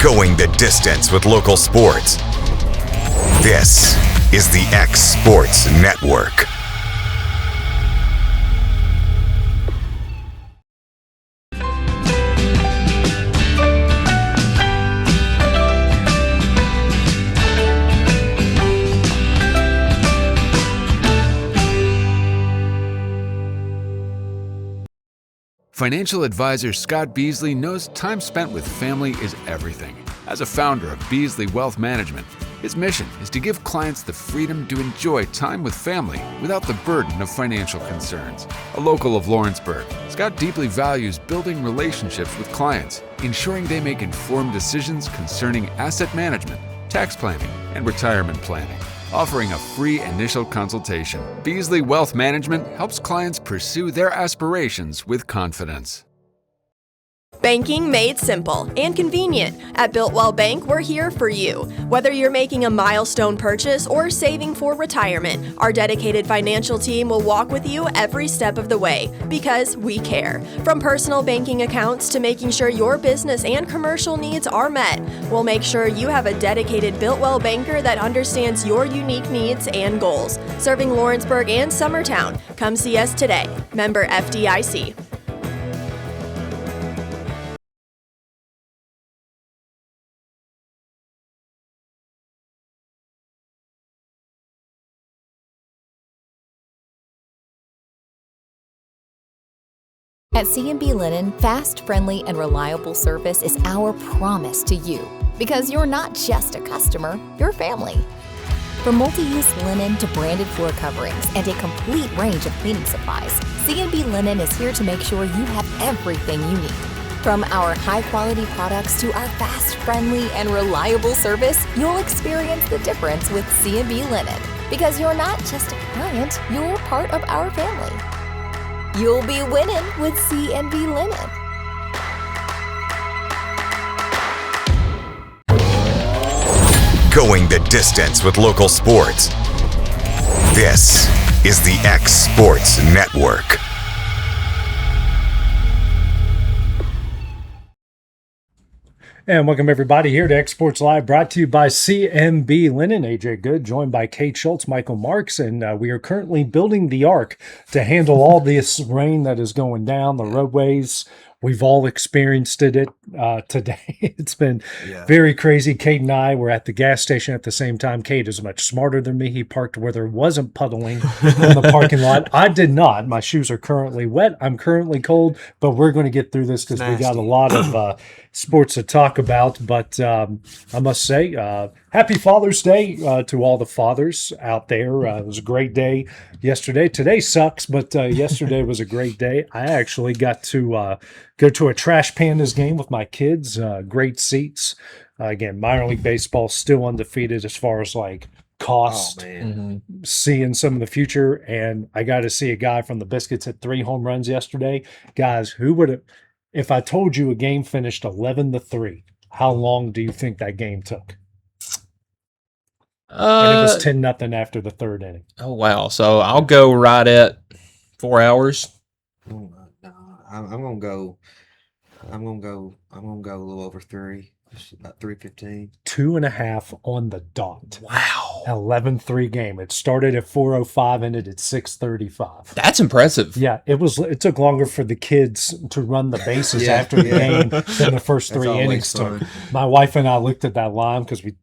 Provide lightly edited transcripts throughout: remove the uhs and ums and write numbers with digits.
Going the distance with local sports. This is the X Sports Network. Financial advisor Scott Beasley knows time spent with family is everything. As a founder of Beasley Wealth Management, his mission is to give clients the freedom to enjoy time with family without the burden of financial concerns. A local of Lawrenceburg, Scott deeply values building relationships with clients, ensuring they make informed decisions concerning asset management, tax planning, and retirement planning. Offering a free initial consultation, Beasley Wealth Management helps clients pursue their aspirations with confidence. Banking made simple and convenient. At Builtwell Bank, we're here for you. Whether you're making a milestone purchase or saving for retirement, our dedicated financial team will walk with you every step of the way because we care. From personal banking accounts to making sure your business and commercial needs are met, we'll make sure you have a dedicated Builtwell banker that understands your unique needs and goals. Serving Lawrenceburg and Summertown. Come see us today. Member FDIC. At C&B Linen, fast, friendly, and reliable service is our promise to you. Because you're not just a customer, you're family. From multi-use linen to branded floor coverings and a complete range of cleaning supplies, C&B Linen is here to make sure you have everything you need. From our high-quality products to our fast, friendly, and reliable service, you'll experience the difference with C&B Linen. Because you're not just a client, you're part of our family. You'll be winning with C&B Linen. Going the distance with local sports. This is the X Sports Network. And welcome everybody here to X Sports Live, brought to you by C&B Linen. AJ Good, joined by Kate Schultz, Michael Marks, and we are currently building the ark to handle all this rain that is going down the roadways. We've all experienced it today. It's been very crazy. Kate and I were at the gas station at the same time. Kate is much smarter than me. He parked where there wasn't puddling in the parking lot. I did not. My shoes are currently wet. I'm currently cold, but we're going to get through this because we got a lot of sports to talk about. But I must say, happy Father's Day to all the fathers out there. It was a great day yesterday. Today sucks, but yesterday was a great day. I actually got to go to a Trash Pandas game with my kids. Great seats. Again, minor league baseball still undefeated as far as like cost. Seeing some of the future, and I got to see a guy from the Biscuits hit 3 home runs yesterday. Guys, who would have? If I told you a game finished 11-3, how long do you think that game took? And it was 10-0 after the third inning. Oh wow! So I'll go right at 4 hours. No, I'm gonna go. I'm gonna go a little over 3. About 3:15. 2.5 on the dot. Wow. 11-3 game. It started at 4:05, ended at 6:35. That's impressive. Yeah, it took longer for the kids to run the bases after the game than the first 3 innings took. My wife and I looked at that line because we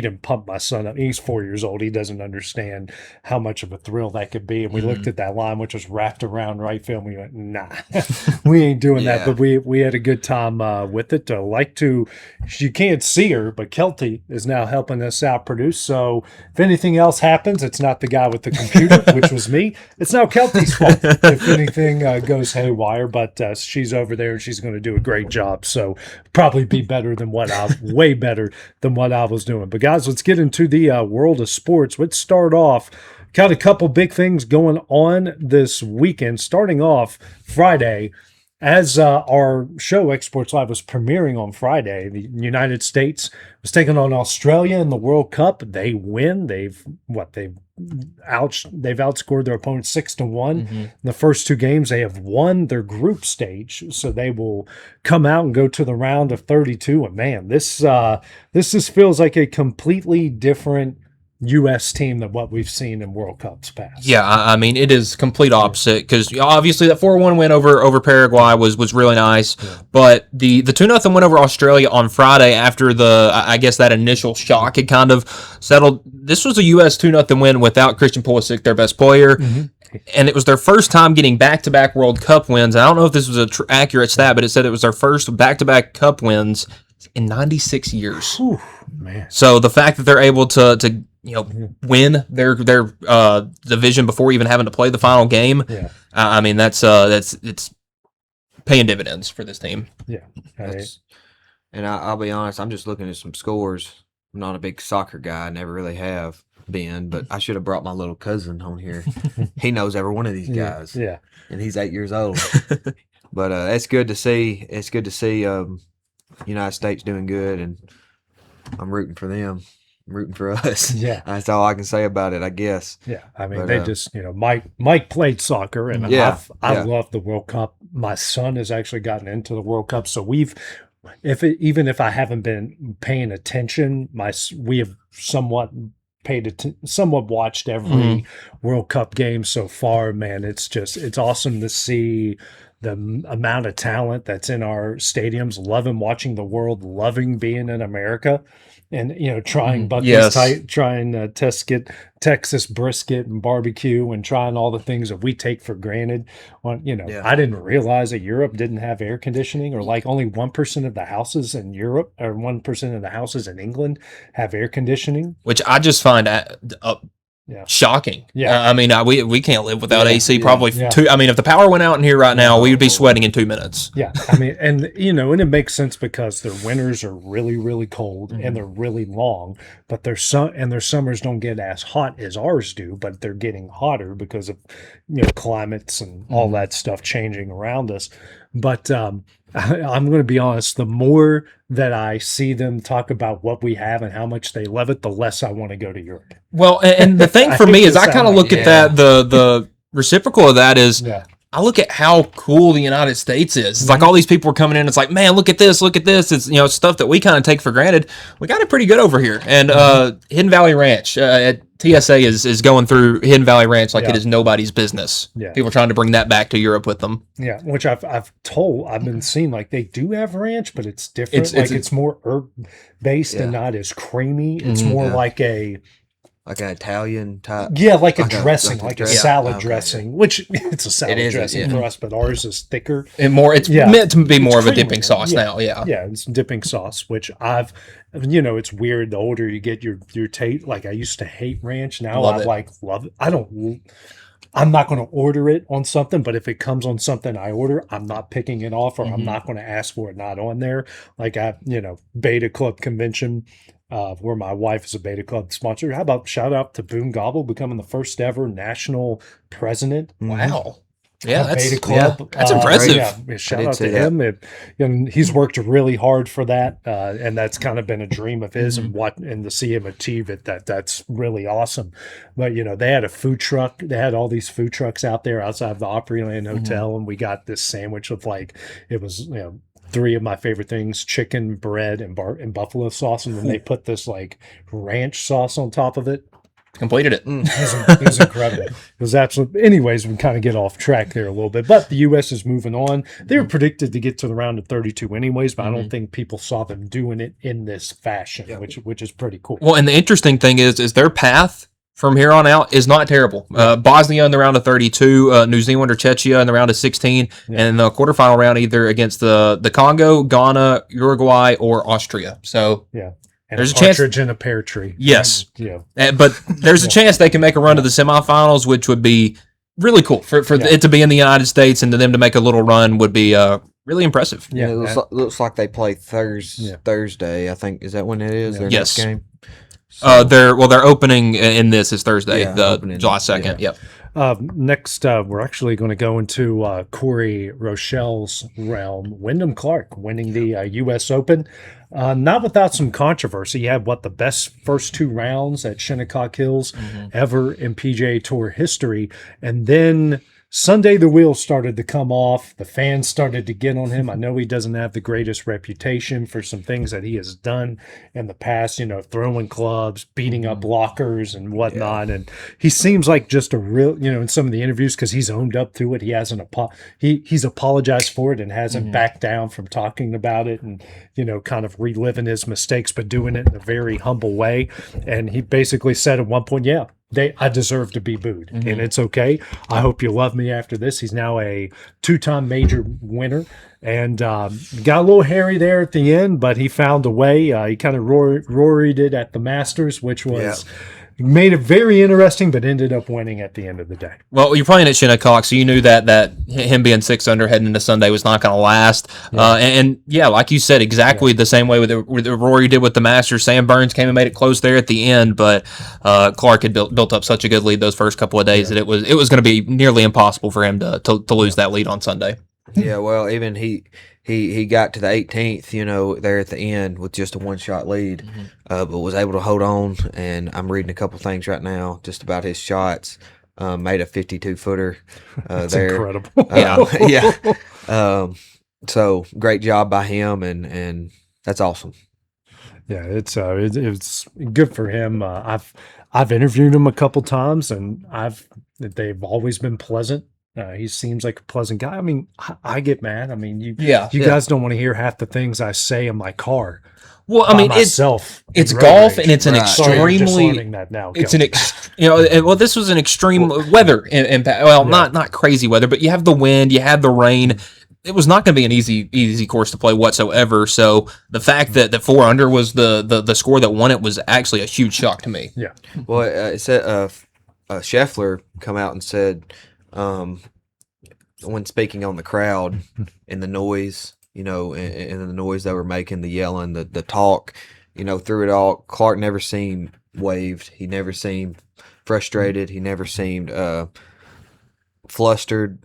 didn't pump my son up. He's 4 years old. He doesn't understand how much of a thrill that could be. And we looked at that line, which was wrapped around right field. And we went, nah, we ain't doing that. But we had a good time with it. You can't see her, but Kelty is now helping us out produce. So if anything else happens, it's not the guy with the computer, which was me. It's now Kelty's fault if anything goes haywire. But she's over there and she's going to do a great job. So probably be better than way better than what I was doing. But guys, let's get into the world of sports. Let's start off. Got a couple big things going on this weekend. Starting off Friday. As our show, X Sports Live, was premiering on Friday, the United States was taking on Australia in the World Cup. They win. They've they've outscored their opponents 6-1. The first 2 games they have won their group stage, so they will come out and go to the round of 32. And man, this just feels like a completely different U.S. team than what we've seen in World Cups past. Yeah, I mean, it is complete opposite because obviously that 4-1 win over Paraguay was really nice, but the 2-0 win over Australia on Friday after I guess that initial shock had kind of settled. This was a U.S. 2-0 win without Christian Pulisic, their best player, and it was their first time getting back-to-back World Cup wins. I don't know if this was an accurate stat, but it said it was their first back-to-back Cup wins in 96 years. Whew, man. So the fact that they're able to win their division before even having to play the final game. Yeah. I mean, it's paying dividends for this team. Yeah. And I'll be honest, I'm just looking at some scores. I'm not a big soccer guy, I never really have been, but I should have brought my little cousin on here. He knows every one of these guys. Yeah. And he's 8 years old. But it's good to see. It's good to see United States doing good, and I'm rooting for them. I'm rooting for us. Yeah. That's all I can say about it, I guess. Yeah, I mean, But, they just, Mike played soccer, and I love the World Cup. My son has actually gotten into the World Cup, so even if I haven't been paying attention, we have somewhat watched every World Cup game so far. Man, it's awesome to see the amount of talent that's in our stadiums. Loving watching the world, loving being in America. And trying trying Texas brisket and barbecue, and trying all the things that we take for granted. I didn't realize that Europe didn't have air conditioning, or like only 1% of the houses in Europe or 1% of the houses in England have air conditioning. Which I just find shocking. Yeah. I mean, we can't live without AC. Probably two. I mean, if the power went out in here right now, we would be sweating in 2 minutes. Yeah, I mean, and it makes sense because their winters are really, really cold and they're really long, but their summers don't get as hot as ours do, but they're getting hotter because of climates and all that stuff changing around us. But I'm going to be honest, the more that I see them talk about what we have and how much they love it, the less I want to go to Europe. Well, and the thing for me is I kind of look at that, the reciprocal of that is I look at how cool the United States is. It's like all these people are coming in. It's like, man, look at this, look at this. It's stuff that we kind of take for granted. We got it pretty good over here. And Hidden Valley Ranch at TSA is going through Hidden Valley Ranch like it is nobody's business. Yeah. People are trying to bring that back to Europe with them. Yeah, which I've been seeing, like they do have ranch, but it's different. It's more herb based and not as creamy. It's more like an Italian type. Yeah, like a dressing, like a salad dressing, which it's a salad dressing for us, but ours is thicker. And more, it's meant to be more of a dipping sauce now. Yeah, it's dipping sauce, which it's weird. The older you get, your taste, like I used to hate ranch. Now I love it. I'm not going to order it on something, but if it comes on something I order, I'm not picking it off, or I'm not going to ask for it not on there. Like Beta Club convention, where my wife is a Beta Club sponsor. How about shout out to Boone Gobble becoming the first ever national president? Wow. Yeah, that's Beta Club. That's impressive. Shout out to him. And he's worked really hard for that, and that's kind of been a dream of his. And to see him achieve it, that's really awesome. But they had a food truck. They had all these food trucks out there outside of the Opryland Hotel, and we got this sandwich with it was three of my favorite things: chicken, bread, and buffalo sauce, and then they put this ranch sauce on top of it. Completed it. It was incredible. It was absolute. Anyways, we kind of get off track there a little bit, but the U.S. is moving on. They were predicted to get to the round of 32 anyways, but I don't think people saw them doing it in this fashion, which is pretty cool. Well, and the interesting thing is their path from here on out is not terrible. Bosnia in the round of 32, New Zealand or Czechia in the round of 16, and in the quarterfinal round either against the Congo, Ghana, Uruguay, or Austria. So and there's a chance in a pear tree. Yes. But there's a chance they can make a run to the semifinals, which would be really cool for it to be in the United States, and to them to make a little run would be really impressive. Yeah, it looks like they play Thursday. I think is that when it is their next game. So, their opening in this is Thursday, July 2nd. Yep. Next, we're actually going to go into Corey Rochelle's realm. Wyndham Clark winning the U.S. Open. Not without some controversy. He had, the best first 2 rounds at Shinnecock Hills ever in PGA Tour history. And then Sunday, the wheels started to come off. The fans started to get on him. I know he doesn't have the greatest reputation for some things that he has done in the past, throwing clubs, beating up lockers and whatnot. And he seems like just a real, in some of the interviews, because he's owned up to it. He hasn't, he's apologized for it and hasn't backed down from talking about it and, kind of reliving his mistakes, but doing it in a very humble way. And he basically said at one point, I deserve to be booed, and it's okay. I hope you love me after this. He's now a 2-time major winner, and got a little hairy there at the end, but he found a way. He kind of roaried it at the Masters, which was made it very interesting, but ended up winning at the end of the day. Well, you're playing at Shinnecock, so you knew that him being 6 under heading into Sunday was not going to last. And like you said, exactly the same way with Rory did with the Masters. Sam Burns came and made it close there at the end, but Clark had built up such a good lead those first couple of days that it was going to be nearly impossible for him to lose that lead on Sunday. Yeah, well, even he got to the 18th, there at the end with just a 1-shot lead, but was able to hold on. And I'm reading a couple things right now just about his shots. Made a 52-footer That's there. Incredible. So great job by him, and that's awesome. Yeah, it's good for him. I've interviewed him a couple times, and they've always been pleasant. He seems like a pleasant guy. I mean, I get mad. I mean, you guys don't want to hear half the things I say in my car. Well, I mean, it's golf, and it's an extremely. Well, this was an extreme weather impact. Well, not crazy weather, but you have the wind, you had the rain. It was not going to be an easy course to play whatsoever. So the fact that 4 under was the score that won it was actually a huge shock to me. Yeah. Well, it said Scheffler come out and said, when speaking on the crowd and the noise, and the noise they were making, the yelling, the talk, through it all, Clark never seemed waved. He never seemed frustrated. He never seemed flustered.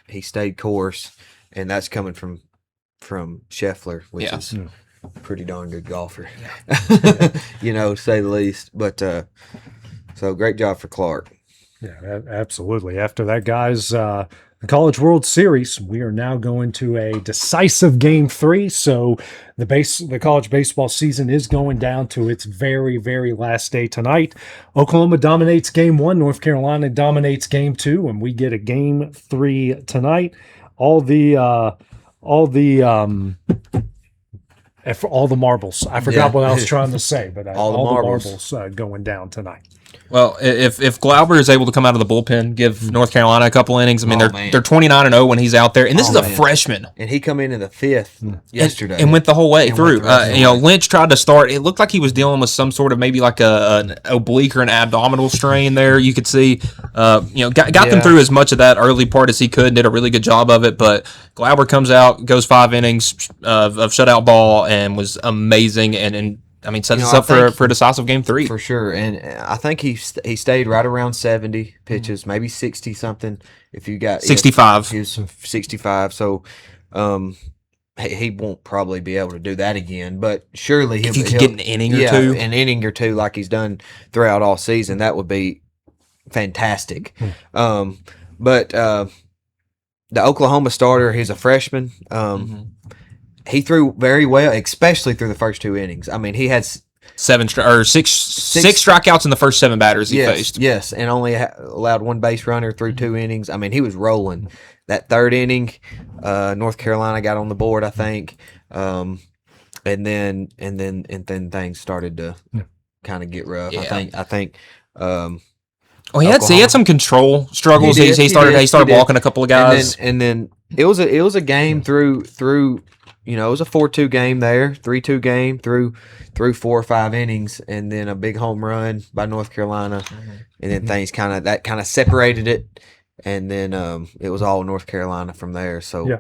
He stayed course, and that's coming from Scheffler, which is a pretty darn good golfer, to say the least. But so great job for Clark. Yeah, absolutely. After that, guys, the College World Series, we are now going to a decisive Game 3. So the college baseball season is going down to its very, very last day tonight. Oklahoma dominates Game 1. North Carolina dominates Game 2, and we get a Game 3 tonight. All the marbles. I forgot what I was trying to say, but all the marbles going down tonight. Well, if Glauber is able to come out of the bullpen, give North Carolina a couple innings, I mean, they're 29-0 when he's out there, and this is a freshman. And he come in the 5th yesterday and went the whole way through. Lynch tried to start. It looked like he was dealing with some sort of maybe like an oblique or an abdominal strain there. You could see, got them through as much of that early part as he could, and did a really good job of it. But Glauber comes out, goes 5 innings of shutout ball, and was amazing, and sets us up for a decisive Game 3. For sure. And I think he stayed right around 70 pitches, maybe 60 something. If you got 65. He was 65. So he won't probably be able to do that again. But surely if you could get an inning or two. An inning or two like he's done throughout all season, that would be fantastic. But the Oklahoma starter, he's a freshman. He threw very well, especially through the first 2 innings. I mean, he had six strikeouts in the first 7 batters he faced. Yes, and only allowed 1 base runner through 2 innings. I mean, he was rolling. That 3rd inning, North Carolina got on the board, I think, and then things started to kind of get rough. Yeah. I think. He had some control struggles. He started walking a couple of guys, and then it was a game through. It was a 4-2 game there, 3-2 game through 4 or 5 innings, and then a big home run by North Carolina, and then things kind of separated it, and then it was all North Carolina from there. So,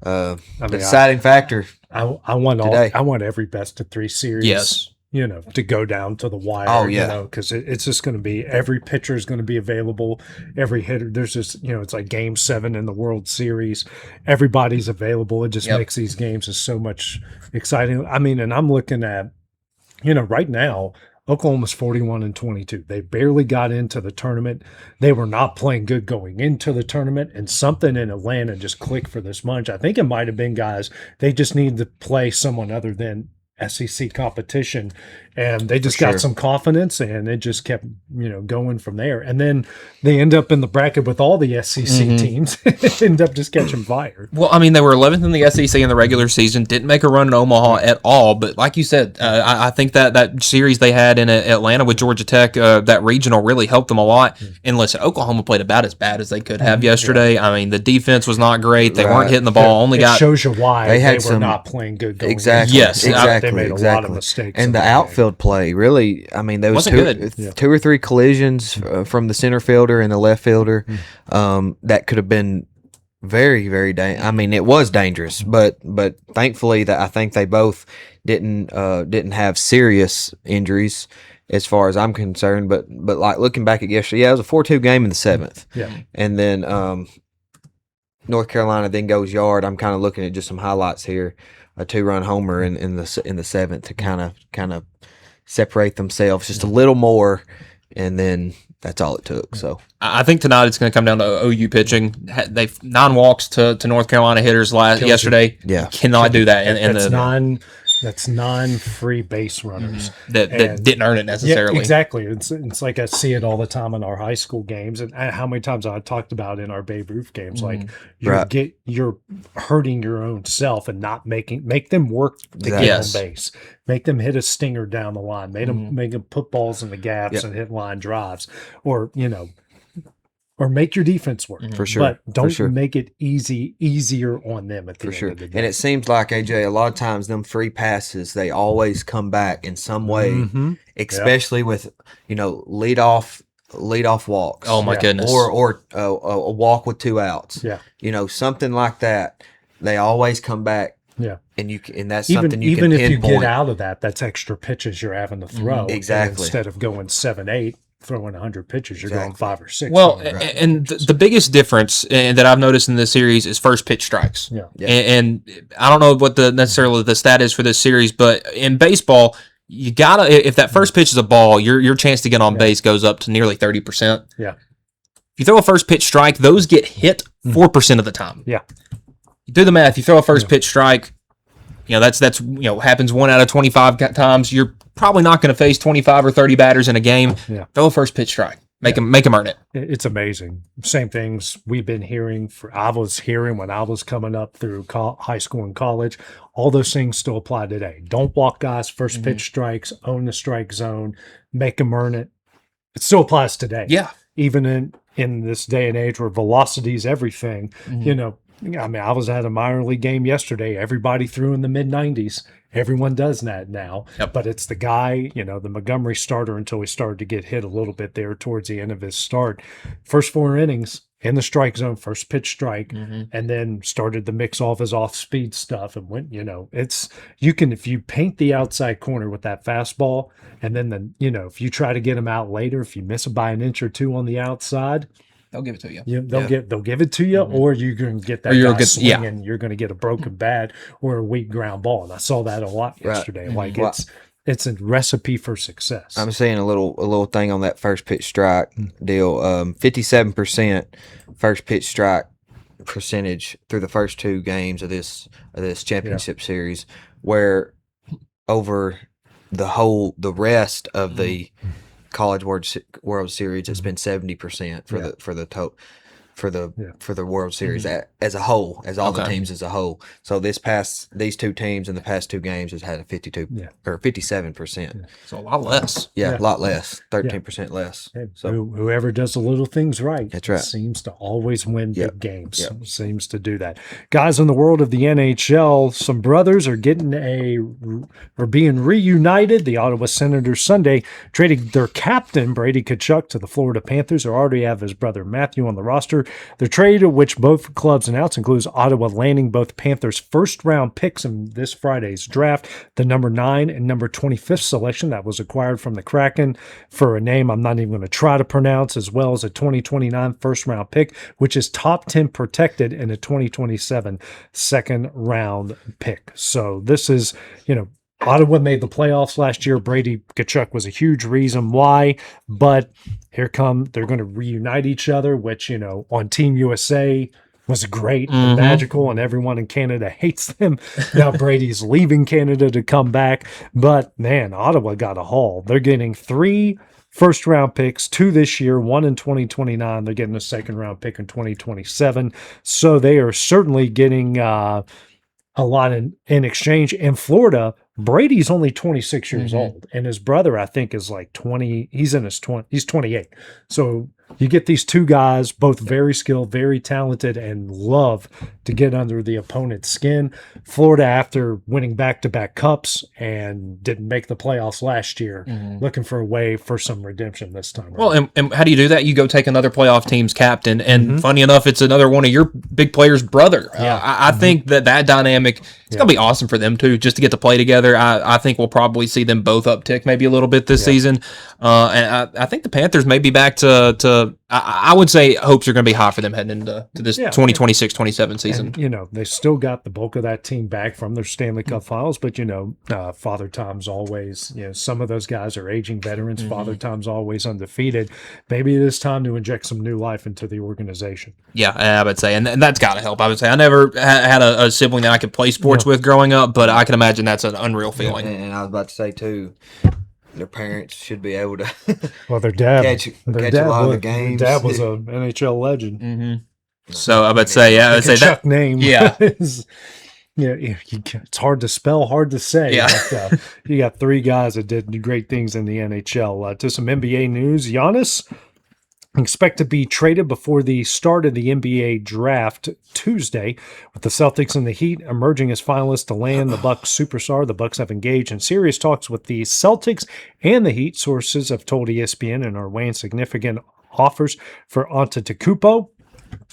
the deciding factor. I want today. I want every best of 3 series. Yes. to go down to the wire. Oh, yeah. Because it's just going to be every pitcher is going to be available. Every hitter, there's just it's like Game 7 in the World Series. Everybody's available. It just makes these games just so much exciting. I mean, and I'm looking at right now. Oklahoma's 41-22. They barely got into the tournament. They were not playing good going into the tournament, and something in Atlanta just clicked for this bunch. I think it might have been guys. They just needed to play someone other than SEC competition, and they just got some confidence, and it just kept going from there. And then they end up in the bracket with all the SEC teams. End up just catching fire. Well, I mean, they were 11th in the SEC in the regular season, didn't make a run in Omaha at all. But like you said, I think that series they had in Atlanta with Georgia Tech, that regional, really helped them a lot. And listen, Oklahoma played about as bad as they could have yesterday. I mean, the defense was not great. They weren't hitting the ball. It shows you why they were not playing good going. Exactly. Yes, they made a lot of mistakes. And the outfield play, really, I mean, there was two or three collisions from the center fielder and the left fielder that could have been very, very I mean, it was dangerous, but thankfully that I think they both didn't have serious injuries as far as I'm concerned. But like looking back at yesterday, it was a 4-2 game in the 7th. Yeah. And then North Carolina then goes yard. I'm kind of looking at just some highlights here. A 2-run homer in the 7th to kind of separate themselves just a little more, and then that's all it took. So I think tonight it's going to come down to OU pitching. They 9 walks to North Carolina hitters yesterday. Yeah, cannot do that. That's 9 free base runners that didn't earn it necessarily. Yeah, exactly. It's like I see it all the time in our high school games, and how many times I talked about in our Babe Ruth games. Like you're hurting your own self and not make them work to get on base. Make them hit a stinger down the line. Make them put balls in the gaps and hit line drives, or or make your defense work. For sure. But don't make it easier on them at the end of the day. And it seems like, AJ, a lot of times them free passes, they always come back in some way, especially with, leadoff walks. Oh my goodness. Or a walk with 2 outs. Yeah. Something like that. They always come back. Yeah. And that's something you even can if pinpoint. you get out of that, that's extra pitches you're having to throw. Exactly. Instead of going 7-8. Throwing 100 pitches, you're going 5 or 6. Well, and the biggest difference that I've noticed in this series is first pitch strikes. Yeah. And I don't know what necessarily the stat is for this series, but in baseball, you gotta, if that first pitch is a ball, your chance to get on base goes up to nearly 30%. Yeah. If you throw a first pitch strike, those get hit 4% of the time. Yeah. You do the math. You throw a first pitch strike, that's happens 1 out of 25 times. You're probably not going to face 25 or 30 batters in a game. Yeah. Throw a first pitch strike. Make them earn it. It's amazing. Same things we've been hearing I was hearing when I was coming up through high school and college. All those things still apply today. Don't walk guys, first pitch strikes, own the strike zone, make them earn it. It still applies today. Yeah. Even in this day and age where velocity is everything, I mean, I was at a minor league game yesterday. Everybody threw in the mid-90s. Everyone does that now. Yep. But it's the guy, the Montgomery starter until he started to get hit a little bit there towards the end of his start. First 4 innings in the strike zone, first pitch strike, and then started to mix off his off-speed stuff and went, if you paint the outside corner with that fastball, and then if you try to get him out later, if you miss it by an inch or 2 on the outside, they'll give it to you. They'll give it to you, or you're going to get that guy swinging. You're going to get a broken bat or a weak ground ball. And I saw that a lot yesterday. Like it's a recipe for success. I'm saying a little thing on that first pitch strike deal. 57% first pitch strike percentage through the first 2 games of this championship series, where over the rest of the College World Series, it's been 70% for the World Series as a whole, as all the teams as a whole. So these 2 teams in the past 2 games has had a 52 or 57%. So a lot less. Yeah, a lot less, 13% less. So whoever does the little things right, that's right, seems to always win big games. Seems to do that. Guys, in the world of the NHL, some brothers are being reunited. The Ottawa Senators Sunday trading their captain Brady Tkachuk to the Florida Panthers. They already have his brother Matthew on the roster. year. The trade, which both clubs announced, includes Ottawa landing both Panthers' first-round picks in this Friday's draft, the number 9 and number 25th selection that was acquired from the Kraken for a name I'm not even going to try to pronounce, as well as a 2029 first-round pick, which is top 10 protected, and a 2027 second-round pick. So this is, Ottawa made the playoffs last year. Brady Tkachuk was a huge reason why, but they're going to reunite each other, which, on Team USA was great and magical, and everyone in Canada hates them. Now Brady's leaving Canada to come back, but man, Ottawa got a haul. They're getting 3 first-round picks, 2 this year, 1 in 2029. They're getting a second-round pick in 2027. So they are certainly getting a lot in exchange. In Florida, Brady's only 26 years old, and his brother, I think, is like 20. He's 28. So you get these 2 guys, both very skilled, very talented, and love to get under the opponent's skin. Florida, after winning back-to-back cups and didn't make the playoffs last year, looking for a way for some redemption this time. Well, and how do you do that? You go take another playoff team's captain, and funny enough, it's another one of your big players' brother. Yeah. I think that dynamic is going to be awesome for them, too, just to get to play together. I think we'll probably see them both uptick maybe a little bit this season. And I think the Panthers may be back to I would say hopes are going to be high for them heading into this 2026-27 season. And, they still got the bulk of that team back from their Stanley Cup finals, but, Father Time's always, some of those guys are aging veterans. Father Time's always undefeated. Maybe it is time to inject some new life into the organization. Yeah, I would say, and that's got to help. I would say I never had a sibling that I could play sports with growing up, but I can imagine that's an unreal feeling. And I was about to say, too, their parents should be able to well, their dad catch a lot of the games. Their dad was an NHL legend. So I would say, that name. Yeah. Is, it's hard to spell, hard to say. Yeah. But, you got 3 guys that did great things in the NHL. To some NBA news, Giannis expect to be traded before the start of the NBA draft Tuesday, with the Celtics and the Heat emerging as finalists to land the Bucks superstar. The Bucks have engaged in serious talks with the Celtics and the Heat, sources have told ESPN, and are weighing significant offers for Antetokounmpo.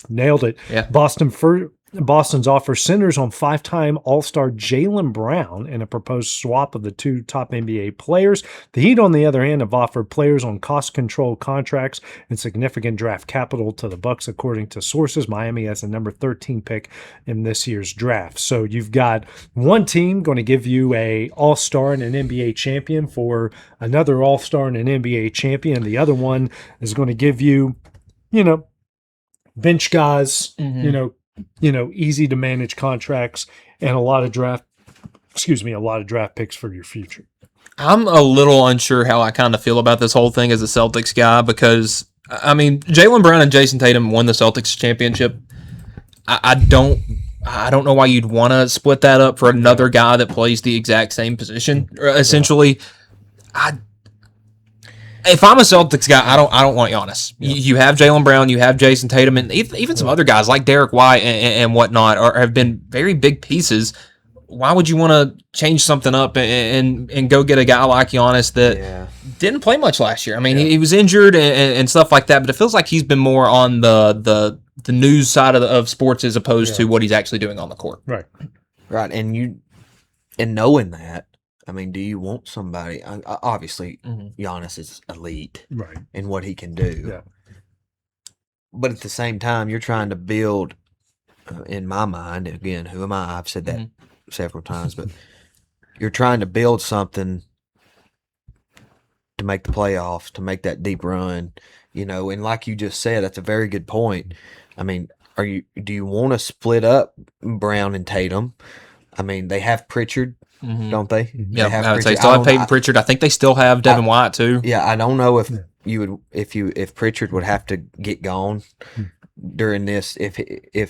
Nailed it. Yeah. Boston's offer centers on 5-time All-Star Jaylen Brown and a proposed swap of the 2 top NBA players. The Heat, on the other hand, have offered players on cost-control contracts and significant draft capital to the Bucks, according to sources. Miami has the number 13 pick in this year's draft. So you've got one team going to give you a All-Star and an NBA champion for another All-Star and an NBA champion. The other one is going to give you, bench guys, easy to manage contracts, and a lot of draft picks for your future. I'm a little unsure how I kind of feel about this whole thing as a Celtics guy, because Jaylen Brown and Jason Tatum won the Celtics championship. I don't know why you'd want to split that up for another guy that plays the exact same position. Essentially, if I'm a Celtics guy, I don't want Giannis. Yeah. You have Jaylen Brown, you have Jason Tatum, and even some other guys like Derek White and whatnot have been very big pieces. Why would you want to change something up and go get a guy like Giannis that didn't play much last year? He was injured and stuff like that, but it feels like he's been more on the news side of sports as opposed to what he's actually doing on the court. Right. And knowing that, do you want somebody? Obviously, Giannis is elite in what he can do. Yeah. But at the same time, you're trying to build, in my mind, again, who am I? I've said that several times, but you're trying to build something to make the playoffs, to make that deep run, and like you just said, that's a very good point. Do you want to split up Brown and Tatum? They have Pritchard. Don't they? Yeah, I would say still have Peyton Pritchard. I think they still have Devin White too. Yeah, I don't know if you would if Pritchard would have to get gone during this if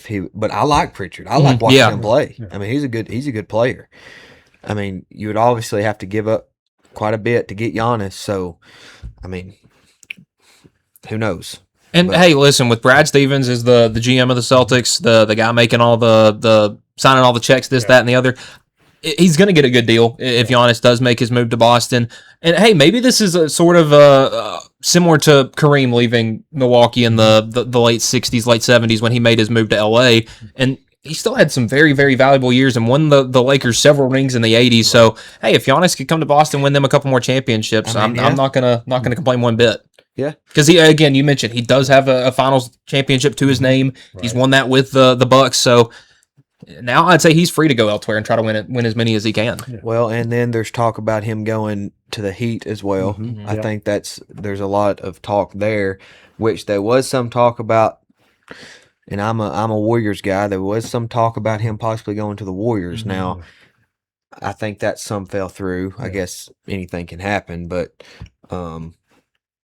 he. But I like Pritchard. I like watching him play. Yeah. He's a good player. You would obviously have to give up quite a bit to get Giannis. So, who knows? And hey, listen, with Brad Stevens as the GM of the Celtics, the guy making all the signing all the checks, that, and the other. He's going to get a good deal if Giannis does make his move to Boston. And, hey, maybe this is a sort of similar to Kareem leaving Milwaukee in the late 60s, late 70s when he made his move to LA. And he still had some very, very valuable years and won the Lakers several rings in the 80s. So, hey, if Giannis could come to Boston, win them a couple more championships, I'm not gonna complain one bit. Yeah, because again, you mentioned he does have a Finals championship to his name. Right. He's won that with the Bucks. So now I'd say he's free to go elsewhere and try to win as many as he can. Yeah. Well, and then there's talk about him going to the Heat as well. Mm-hmm. I think there's a lot of talk there, which there was some talk about. And I'm a Warriors guy. There was some talk about him possibly going to the Warriors. Mm-hmm. Now, I think that some fell through. Yeah. I guess anything can happen, but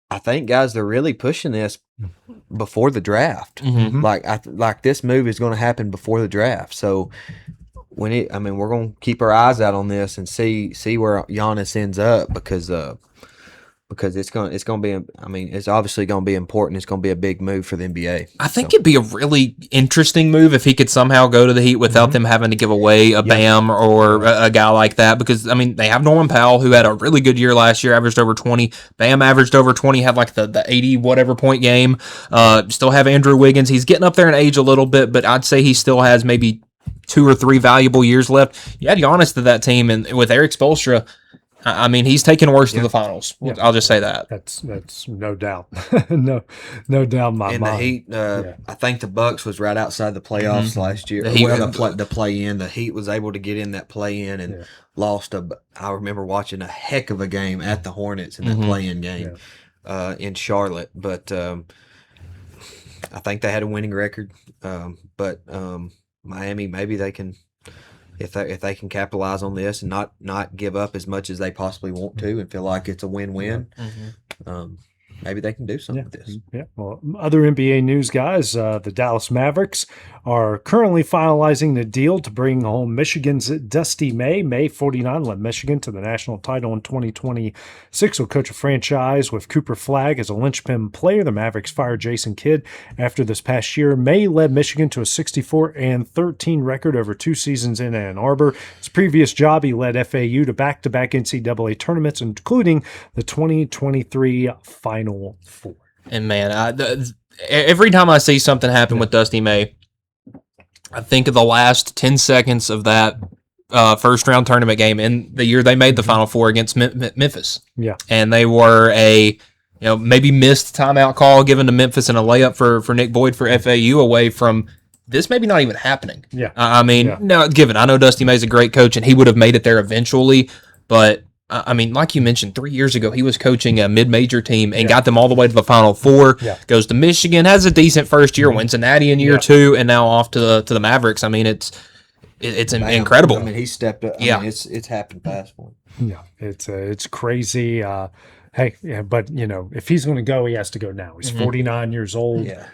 I think guys they're really pushing this before the draft. Mm-hmm. Like this move is going to happen before the draft. So we're going to keep our eyes out on this and see where Giannis ends up because it's going to be, it's obviously going to be important. It's going to be a big move for the NBA. I think it'd be a really interesting move if he could somehow go to the Heat without them having to give away a Bam or a guy like that. Because, they have Norman Powell, who had a really good year last year, averaged over 20. Bam averaged over 20, had like the 80-whatever point game. Still have Andrew Wiggins. He's getting up there in age a little bit, but I'd say he still has maybe 2 or 3 valuable years left. You add Giannis to that team, and with Eric Spoelstra, he's taken worse to the finals. I'll just say that. That's no doubt. no doubt in my mind. And the Heat, I think the Bucks was right outside the playoffs last year. The play-in. The Heat was able to get in that play-in and lost I remember watching a heck of a game at the Hornets in that play-in game in Charlotte. But I think they had a winning record. But Miami, maybe they can... If they can capitalize on this and not give up as much as they possibly want to and feel like it's a win-win, maybe they can do something with this. Yeah. Well, other NBA news, guys, the Dallas Mavericks are currently finalizing the deal to bring home Michigan's Dusty May. May 49 led Michigan to the national title in 2026. Will coach a franchise with Cooper Flagg as a linchpin player. The Mavericks fired Jason Kidd after this past year. May led Michigan to a 64-13 record over 2 seasons in Ann Arbor. His previous job, he led FAU to back-to-back NCAA tournaments, including the 2023 Final Four. And man, every time I see something happen with Dusty May, I think of the last 10 seconds of that first round tournament game in the year they made the Final Four against Memphis. Yeah. And they were maybe missed timeout call given to Memphis and a layup for Nick Boyd for FAU away from this maybe not even happening. Yeah. Now, given, I know Dusty May's a great coach and he would have made it there eventually, but like you mentioned, 3 years ago, he was coaching a mid-major team and got them all the way to the Final Four. Yeah. Goes to Michigan, has a decent first year, wins a Natty in year 2, and now off to the Mavericks. It's incredible. He stepped up. It's happened fast for him. Yeah, it's crazy. But if he's going to go, he has to go now. He's 49 years old. Yeah.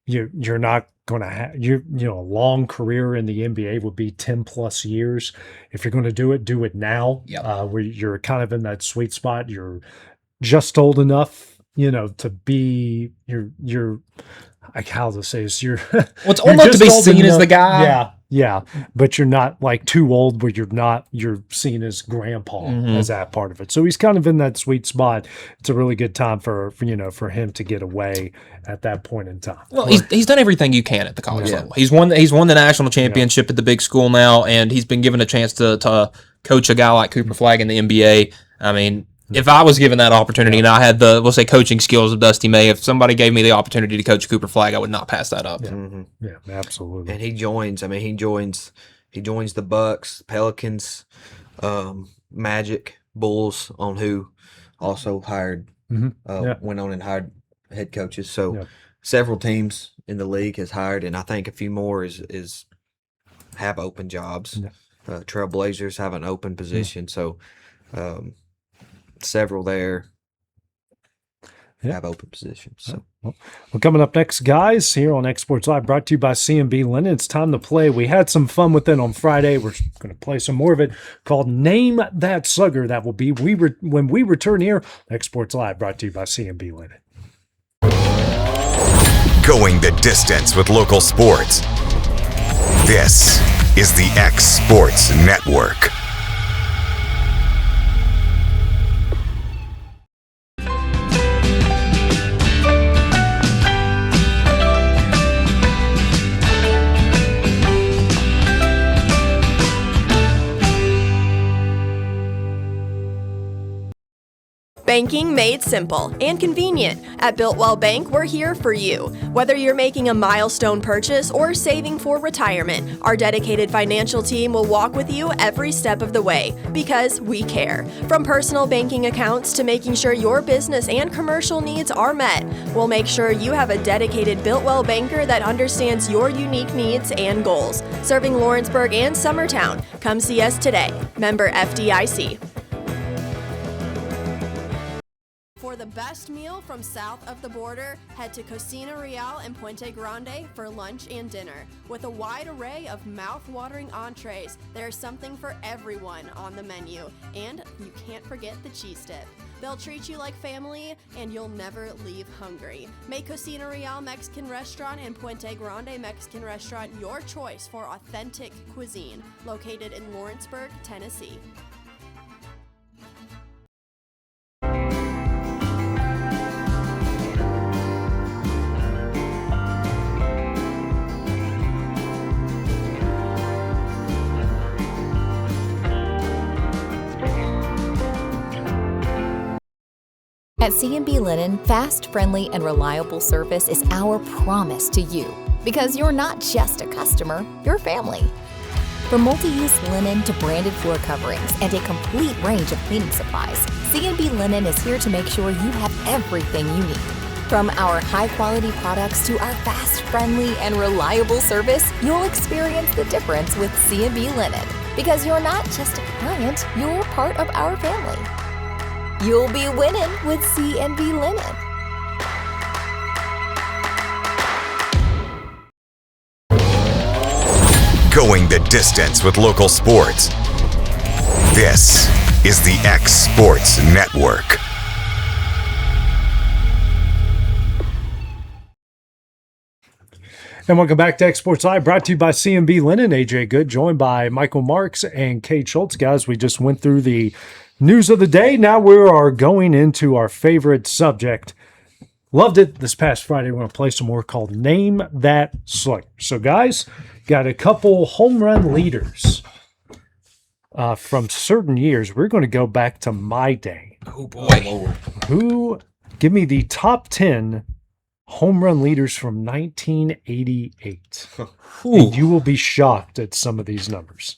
You're not going to have a long career in the NBA would be 10 plus years. If you're going to do it now. Where you're kind of in that sweet spot. You're just old enough, to be you're like how to say this. You're it's old enough to be seen as the guy. Yeah, but you're not like too old where you're seen as grandpa as that part of it. So he's kind of in that sweet spot. It's a really good time for him to get away at that point in time. Well, he's done everything you can at the college level. He's won the national championship at the big school now, and he's been given a chance to coach a guy like Cooper Flagg in the NBA. If I was given that opportunity and I had the, we'll say, coaching skills of Dusty May, if somebody gave me the opportunity to coach Cooper Flagg, I would not pass that up. Yeah, absolutely. And he joins the Bucks, Pelicans, Magic, Bulls, on who also hired, went on and hired head coaches. So several teams in the league has hired, and I think a few more is have open jobs. Trailblazers have an open position, so several there have open positions. So. Well, coming up next, guys, here on X Sports Live, brought to you by C&B Linen. It's time to play. We had some fun with it on Friday. We're going to play some more of it called Name That Slugger. That will be when we return here. X Sports Live, brought to you by C&B Linen. Going the distance with local sports. This is the X Sports Network. Banking made simple and convenient. At Built-Well Bank, we're here for you. Whether you're making a milestone purchase or saving for retirement, our dedicated financial team will walk with you every step of the way because we care. From personal banking accounts to making sure your business and commercial needs are met, we'll make sure you have a dedicated Built-Well banker that understands your unique needs and goals. Serving Lawrenceburg and Summertown. Come see us today. Member FDIC. For the best meal from south of the border, head to Cocina Real in Puente Grande for lunch and dinner. With a wide array of mouth-watering entrees, there's something for everyone on the menu. And you can't forget the cheese dip. They'll treat you like family, and you'll never leave hungry. Make Cocina Real Mexican Restaurant and Puente Grande Mexican Restaurant your choice for authentic cuisine, located in Lawrenceburg, Tennessee. At C&B Linen, fast, friendly, and reliable service is our promise to you because you're not just a customer, you're family. From multi-use linen to branded floor coverings and a complete range of cleaning supplies, C&B Linen is here to make sure you have everything you need. From our high-quality products to our fast, friendly, and reliable service, you'll experience the difference with C&B Linen because you're not just a client, you're part of our family. You'll be winning with C&B Linen. Going the distance with local sports. This is the X Sports Network. And welcome back to X Sports Live, brought to you by C&B Linen. AJ Good, joined by Michael Marks and Kate Schultz. Guys, we just went through the news of the day. Now we are going into our favorite subject. Loved it this past Friday. We're going to play some more called Name That Slugger. So, guys, got a couple home run leaders from certain years. We're going to go back to my day. Oh, boy. Give me the top 10 home run leaders from 1988. And you will be shocked at some of these numbers.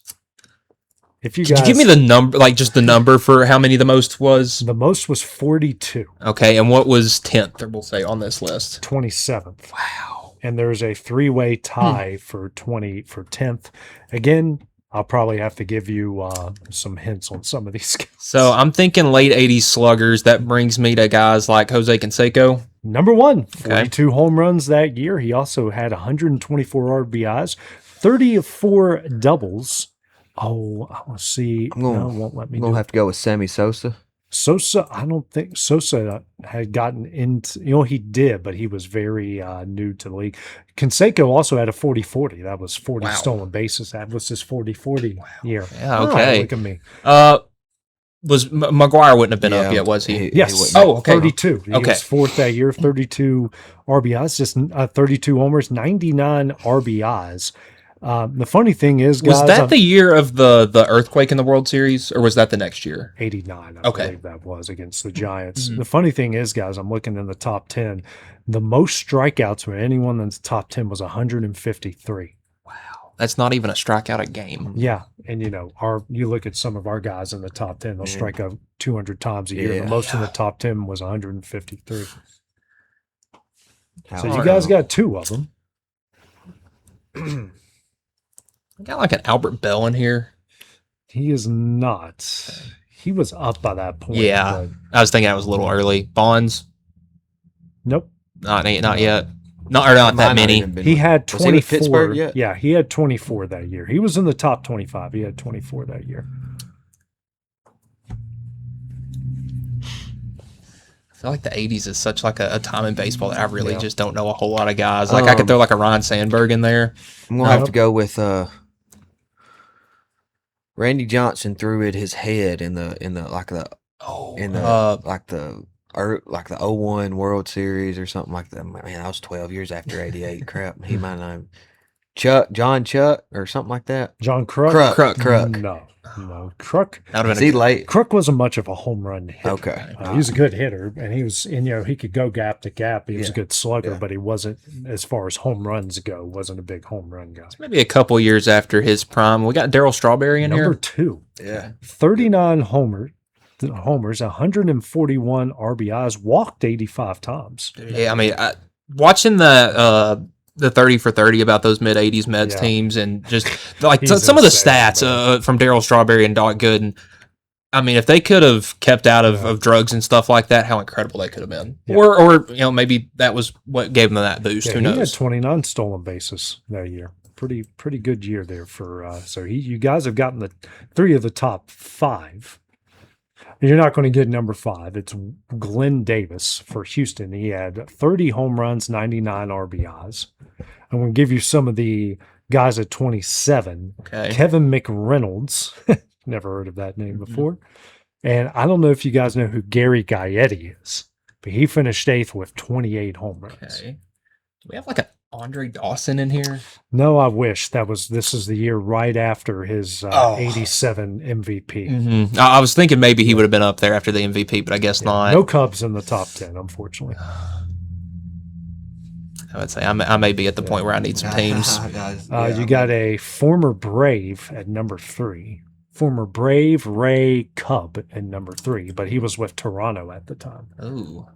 If you Could guys, you give me the number, like just the number for how many the most was? the most was 42, Okay, and what was 10th, or we'll say, on this list? 27th. Wow. And there's a three-way tie for 10th. Again, I'll probably have to give you some hints on some of these guys. So I'm thinking late 80s sluggers. That brings me to guys like Jose Canseco. Number one, 42 home runs that year. He also had 124 RBIs, 34 doubles. Oh, I want to see. I'm gonna, no, it won't let me I'm gonna do have to go with Sammy Sosa. Sosa, I don't think Sosa had gotten into, he did, but he was very new to the league. Canseco also had a 40-40. That was 40 stolen bases. That was his 40-40 year. Yeah, All okay. right, look at me. Was McGuire wouldn't have been up yet, was he? Yes. Oh, okay. 32. He was fourth that year, 32 RBIs, just 32 homers, 99 RBIs. The funny thing is, guys, was that the year of the earthquake in the World Series, or was that the next year? 89, I Okay. believe that was against the Giants. The funny thing is, guys, I'm looking in the top 10. The most strikeouts for anyone in the top 10 was 153. Wow. That's not even a strikeout a game. Yeah. And, you look at some of our guys in the top 10, they'll strike out 200 times a year. The most in the top 10 was 153. So you guys got two of them. I got like an Albert Bell in here. He is not. He was up by that point. Yeah. I was thinking I was a little early. Bonds? Nope. Not yet. Not that many. He had 24. Was he with Pittsburgh yet? Yeah, he had 24 that year. He was in the top 25. He had 24 that year. I feel like the 80s is such like a time in baseball that I really just don't know a whole lot of guys. Like I could throw like a Ron Sandberg in there. I'm gonna have to go with Randy Johnson threw at his head in the 01 World Series or something like that. Man, I was 12 years after '88. Crap, he might not have John Chuck or something like that. John Kruk? Kruk. No. Kruk. Is he late? Kruk wasn't much of a home run hitter. Okay. He was a good hitter, and he could go gap to gap. He was a good slugger, but he wasn't, as far as home runs go, wasn't a big home run guy. Maybe a couple years after his prime. We got Darryl Strawberry in here. Number 2. Yeah. 39 homers, 141 RBIs, walked 85 times. Yeah, I mean, watching the 30 for 30 about those mid 80s Mets teams, and just like some of the stats from Darryl Strawberry and Doc Gooden. I mean, if they could have kept out of drugs and stuff like that, how incredible they could have been. Yeah. Or maybe that was what gave them that boost. Who knows? He had 29 stolen bases that year. Pretty good year there for. So you guys have gotten the 3 of the top 5. You're not going to get number 5. It's Glenn Davis for Houston. He had 30 home runs, 99 RBIs. I'm going to give you some of the guys at 27. Okay. Kevin McReynolds. Never heard of that name before. And I don't know if you guys know who Gary Gaetti is, but he finished 8th with 28 home runs. Okay. Do we have like an Andre Dawson in here? No, I wish. This is the year right after his 87 MVP. Mm-hmm. I was thinking maybe he would have been up there after the MVP, but I guess not. No Cubs in the top 10, unfortunately. I would say I may be at the point where I need some teams. You got a former Brave at number 3. Former Brave Ray Cub at number 3, but he was with Toronto at the time. Ooh.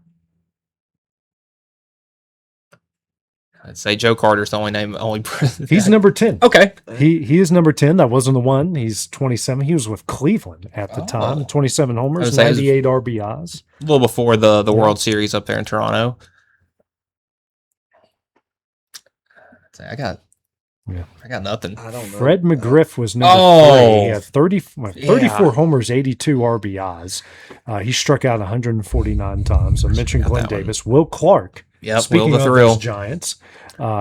I'd say Joe Carter's the only name. He's number 10. Okay. He is number 10. That wasn't the one. He's 27. He was with Cleveland at the time. 27 homers, 98 RBIs. A little before the World Series up there in Toronto. I got nothing. I don't know. Fred McGriff was number 3. He had 34 homers, 82 RBIs. He struck out 149 times. I mentioned Glenn Davis. Will Clark. Yep, Speaking Will the of Thrill. those Giants,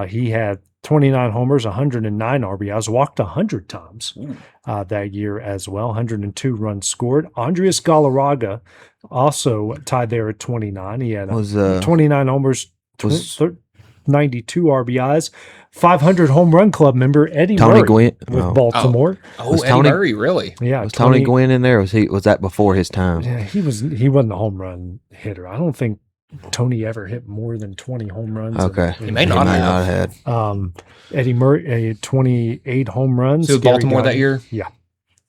he had 29 homers, 109 RBIs, walked 100 times that year as well. 102 runs scored. Andres Galarraga also tied there at 29. He had 29 homers, 92 RBIs. 500 home run club member Eddie Tony Murray Gwynn with Baltimore. Was Eddie Murray really? Yeah. Was Tony Gwynn in there? Was that before his time? Yeah, he wasn't a home run hitter. I don't think Tony ever hit more than 20 home runs. Okay. He may not have. Eddie Murray, 28 home runs. So Baltimore that year? Yeah.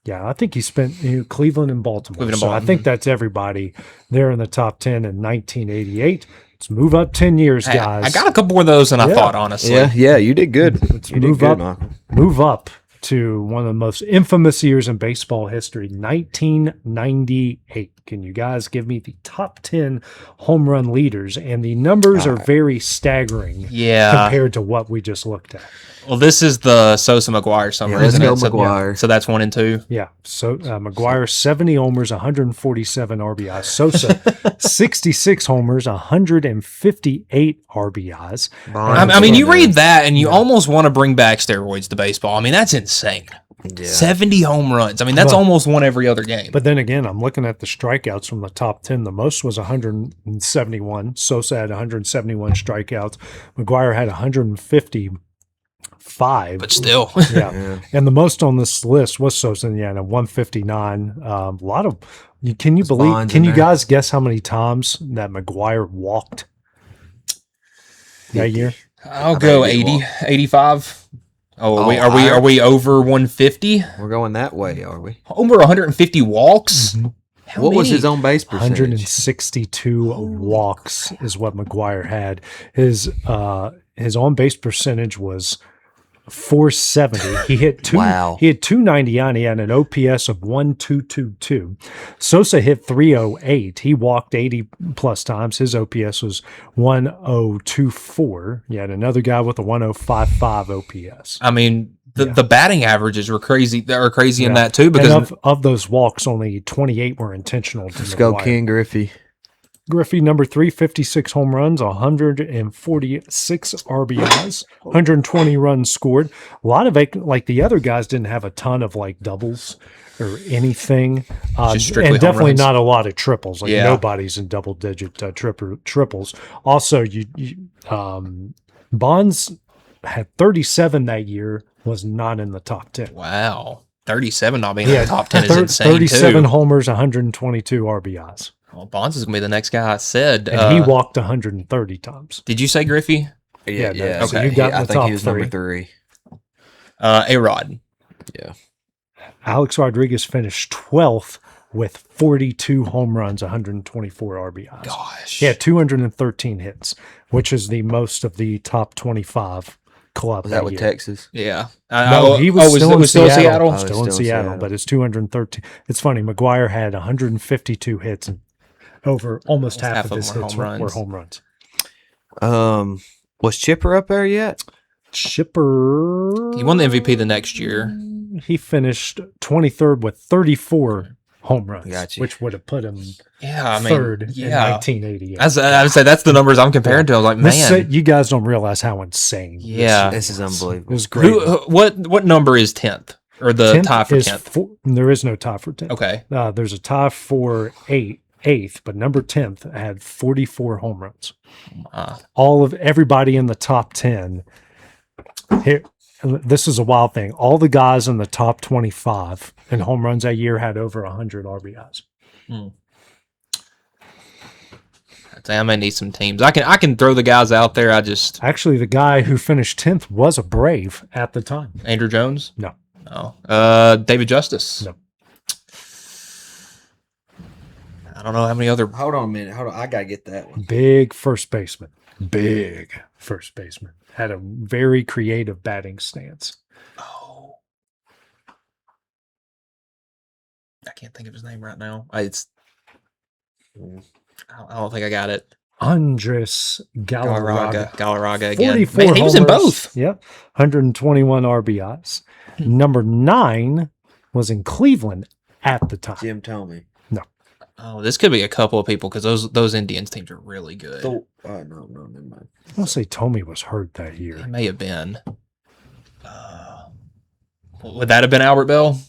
Yeah, I think he spent Cleveland and Baltimore. I think that's everybody there in the top 10 in 1988. Let's move up 10 years, guys. I got a couple more of those than I thought, honestly. Yeah, you did good. Move up to one of the most infamous years in baseball history, 1998. Can you guys give me the top 10 home run leaders? And the numbers are very staggering compared to what we just looked at. Well, this is the Sosa McGuire summer, let's isn't go it? McGuire. So that's 1 and 2. Yeah. So McGuire, 70 homers, 147 RBIs. Sosa, 66 homers, 158 RBIs. I mean, you read that and you almost want to bring back steroids to baseball. I mean, that's insane. Yeah. 70 home runs. I mean, that's almost one every other game. But then again, I'm looking at the strikeouts from the top 10. The most was 171. Sosa had 171 strikeouts. McGuire had 155. But still. Yeah. And the most on this list was Sosa, at 159. A lot of – can you guys guess how many times that McGuire walked that year? I'll go 80, 85. Oh, are we over 150? We're going that way, are we? Over 150 walks? Mm-hmm. What was his on base percentage? 162 walks is what McGuire had. His on base percentage was 470. He hit two. Wow. He had 299. He had an OPS of 1222. Sosa hit 308. He walked 80 plus times. His OPS was 1024. You had another guy with a 1055 OPS. I mean, the batting averages were crazy. They were crazy in that too, because of those walks, only 28 were intentional. Let's go Ken Griffey. Griffey, number 3, 56 home runs, 146 RBIs, 120 runs scored. A lot of the other guys didn't have a ton of doubles or anything, and definitely not a lot of triples. Nobody's in double-digit triples. Also, Bonds had 37 that year, was not in the top 10. Wow. 37 not being in the top 10 is insane, 37 too. homers, 122 RBIs. Well, Bonds is going to be the next guy I said. And he walked 130 times. Did you say Griffey? Yeah. Okay. So Okay. you got in I the think top he was three. number 3. A-Rod. Yeah. Alex Rodriguez finished 12th with 42 home runs, 124 RBIs. Gosh. He had 213 hits, which is the most of the top 25 club. Was that with year. Texas? Yeah. No, he was still in Seattle. Oh, Still in Seattle, but it's 213. It's funny. McGuire had 152 hits, and over almost half of his hits were home runs. Was Chipper up there yet? Chipper. He won the MVP the next year. He finished 23rd with 34 home runs, Gotcha. which would have put him third in 1988. I would say that's the numbers I'm comparing to. I was like, man. You guys don't realize how insane. Yeah. This is unbelievable. It was great. What number is 10th? Or the tie for 10th? There is no tie for 10th. Okay. There's a tie for 8th, but number 10th had 44 home runs. Everybody in the top 10 here. This is a wild thing. All the guys in the top 25 in home runs that year had over 100 RBIs. I may need some teams. I can throw the guys out there. Actually, the guy who finished 10th was a Brave at the time. Andrew Jones? No. David Justice? No. I don't know how many other. Hold on a minute. I got to get that one. Big first baseman. Had a very creative batting stance. Oh. I can't think of his name right now. I don't think I got it. Andres Galarraga again. 44 Man, he was in homers. both. Yep. 121 RBIs. Number 9 was in Cleveland at the time. Jim Tomey. No. Oh, this could be a couple of people because those Indians teams are really good. No, never mind. I want to say Tomey was hurt that It year. may have been. Would that have been Albert Bell?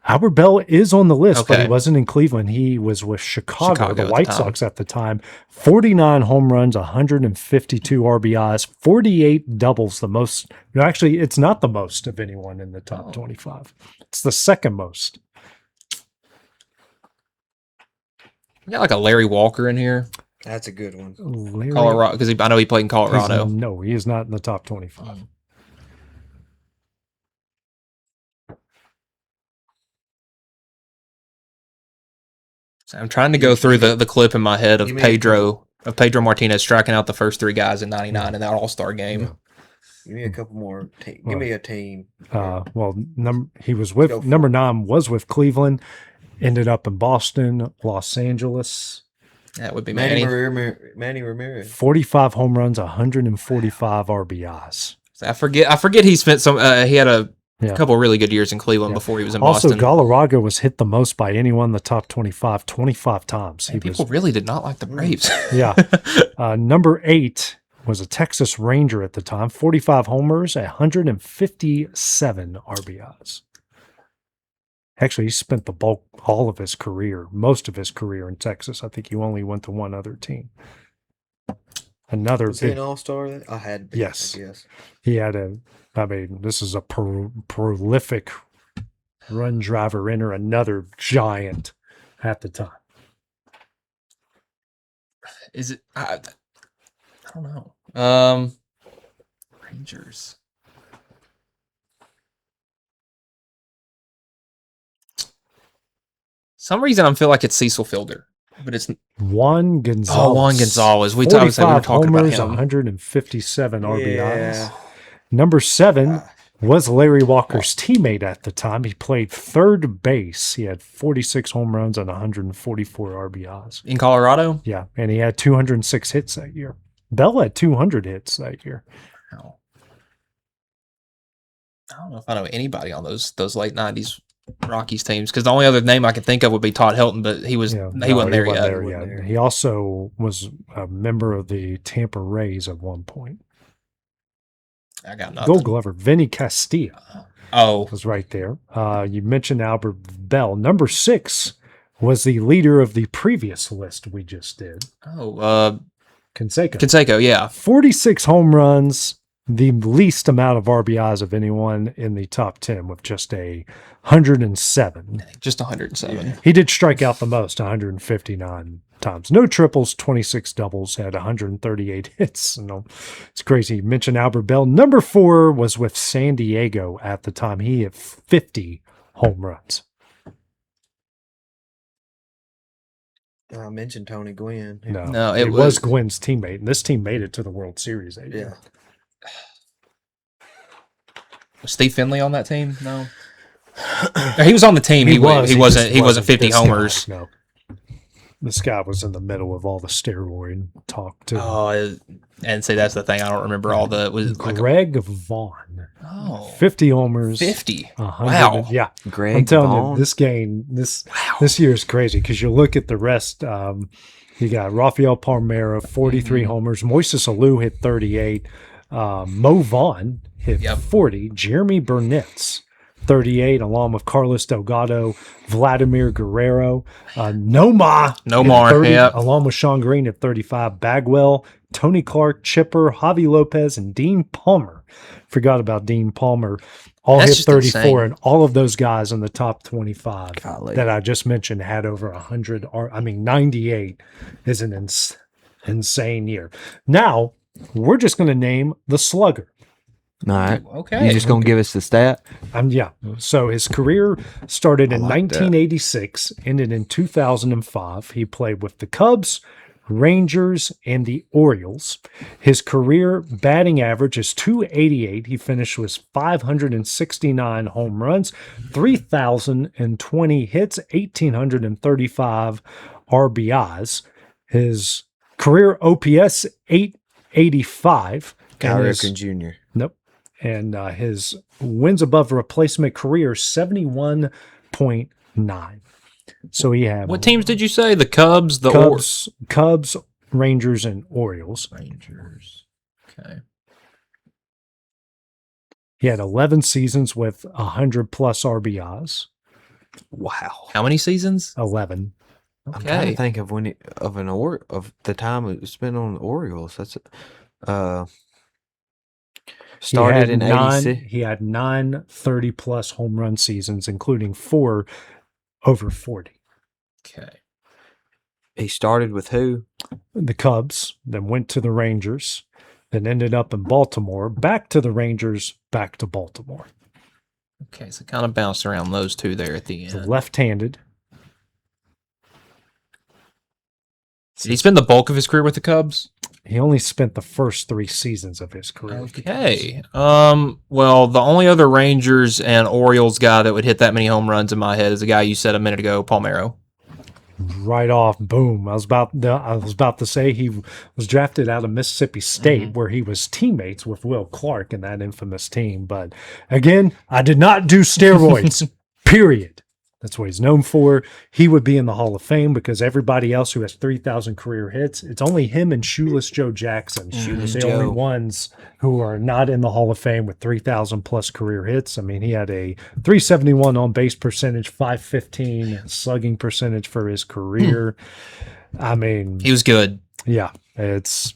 Albert Bell is on the list, but Okay. he wasn't in Cleveland. He was with Chicago at the White the time. Sox at the time. 49 home runs, 152 RBIs, 48 doubles, the most. No, actually, it's not the most of anyone in the top 25. It's the second most. We got like a Larry Walker in here. That's a good one. Colorado, because I know he played in Colorado. No, he is not in the top 25. So I'm trying to go through the clip in my head of Pedro Martinez striking out the first 3 guys in '99 in that All-Star game. Give me a couple more. Give me a team. He was with number 9 was with Cleveland, ended up in Boston, Los Angeles. That would be Manny. Manny Ramirez. 45 home runs, 145 RBIs. So I forget he spent some. He had a couple of really good years in Cleveland before he was in Boston. Also, Galarraga was hit the most by anyone in the top 25 times. People really did not like the Braves. Yeah. Number 8 was a Texas Ranger at the time. 45 homers, 157 RBIs. Actually, he spent the bulk, most of his career in Texas. I think he only went to one other team. Was he an all-star? I had. Yes. Yes. He had this is a prolific run driver inner, another giant at the time. Is it? I don't know. Rangers. Some reason I feel like it's Cecil Fielder, but it's Juan Gonzalez. Oh, Juan Gonzalez. We were 45 talking homers, about him. 157 RBIs. Number 7 was Larry Walker's teammate at the time. He played third base. He had 46 home runs and 144 RBIs. In Colorado? Yeah, and he had 206 hits that year. Bell had 200 hits that year. Wow. I don't know if I know anybody on those late 90s Rockies teams, because the only other name I could think of would be Todd Helton, but he wasn't there yet. He also was a member of the Tampa Rays at one point. I got nothing. Gold Glover, Vinny Castilla. Was right there. You mentioned Albert Bell. Number 6 was the leader of the previous list we just did. Canseco. Canseco, yeah. 46 home runs, the least amount of RBIs of anyone in the top 10 with just 107. Just 107. He did strike out the most, 159 times. No triples, 26 doubles, had 138 hits. No, it's crazy. You mentioned Albert Bell. Number 4 was with San Diego at the time. He had 50 home runs. I mentioned Tony Gwynn. No, it was Gwynn's teammate, and this team made it to the World Series. Yeah. Was Steve Finley on that team? No. He was on the team. He wasn't 50 homers. No. This guy was in the middle of all the steroid talk too. Oh, and see, that's the thing. I don't remember all the. Was Greg Vaughn. Oh, 50 homers. 50. 100. Wow. Yeah. Greg I'm telling Vaughn. you, this game, this year is crazy because you look at the rest. You got Rafael Palmeiro, 43 homers. Moises Alou hit 38. Mo Vaughn hit 40. Jeremy Burnitz, 38, along with Carlos Delgado, Vladimir Guerrero, Nomar, 30, along with Sean Green at 35, Bagwell, Tony Clark, Chipper, Javi Lopez, and Dean Palmer. Forgot about Dean Palmer. All hit 34, insane. And all of those guys in the top 25 that I just mentioned had over 100. 98 is an insane year. Now, we're just going to name the Slugger. All right. Okay. You're just going to give us the stat? Yeah. So his career started in 1986, ended in 2005. He played with the Cubs, Rangers, and the Orioles. His career batting average is .288. He finished with 569 home runs, 3,020 hits, 1,835 RBIs. His career OPS, 885. Cal Ripken Jr. Nope. And his wins above replacement career, 71.9. So he had. What teams did you say? The Cubs, Cubs, Rangers, and Orioles. Rangers. Okay. He had 11 seasons with 100 plus RBIs. Wow. How many seasons? 11. Okay. I'm trying to think of of the time it was spent on the Orioles. That's started in 86. He had 9 30-plus home run seasons, including 4 over 40. Okay. He started with who? The Cubs, then went to the Rangers, then ended up in Baltimore, back to the Rangers, back to Baltimore. Okay, so kind of bounced around those two there at the end. So left-handed. Did he spend the bulk of his career with the Cubs? He only spent the first 3 seasons of his career. Okay. Well, the only other Rangers and Orioles guy that would hit that many home runs in my head is the guy you said a minute ago, Palmeiro. Right off, boom. I was about to say he was drafted out of Mississippi State, where he was teammates with Will Clark in that infamous team. But again, I did not do steroids. Period. That's what he's known for. He would be in the Hall of Fame because everybody else who has 3,000 career hits, it's only him and Shoeless Joe Jackson. The only ones who are not in the Hall of Fame with 3,000 plus career hits. I mean, he had a 371 on base percentage, 515 slugging percentage for his career. I mean, he was good. Yeah, it's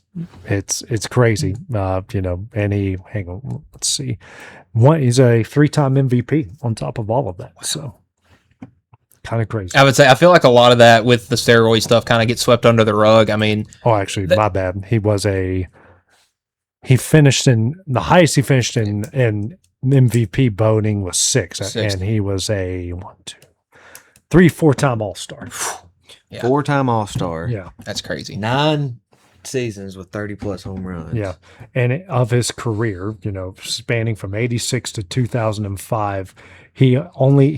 crazy. And hang on, let's see. He's a 3-time MVP on top of all of that. Wow. So. Kind of crazy. I would say I feel like a lot of that with the steroid stuff kind of gets swept under the rug. I mean, actually, my bad. He finished in the highest he finished in MVP voting was 6, and he was a 4-time All-Star. Yeah. 4-time All-Star. Yeah, that's crazy. 9 seasons with 30 plus home runs. Yeah, and of his career, spanning from 86 to 2005. He only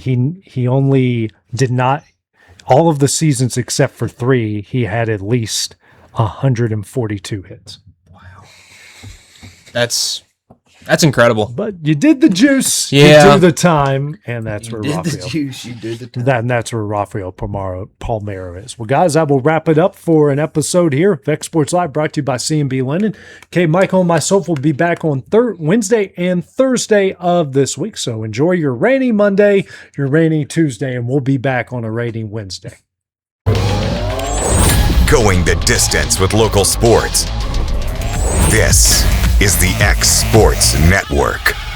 did not, all of the seasons except for 3, he had at least 142 hits. Wow. That's incredido. But you did the juice, yeah. You do the time, and that's where Rafael. You did the time. That's where Rafael Palmeiro is. Well, guys, I will wrap it up for an episode here of X Sports Live, brought to you by C&B Linen. Okay, Michael and myself will be back on Wednesday and Thursday of this week. So enjoy your rainy Monday, your rainy Tuesday, and we'll be back on a rainy Wednesday. Going the distance with local sports. This is the X Sports Network.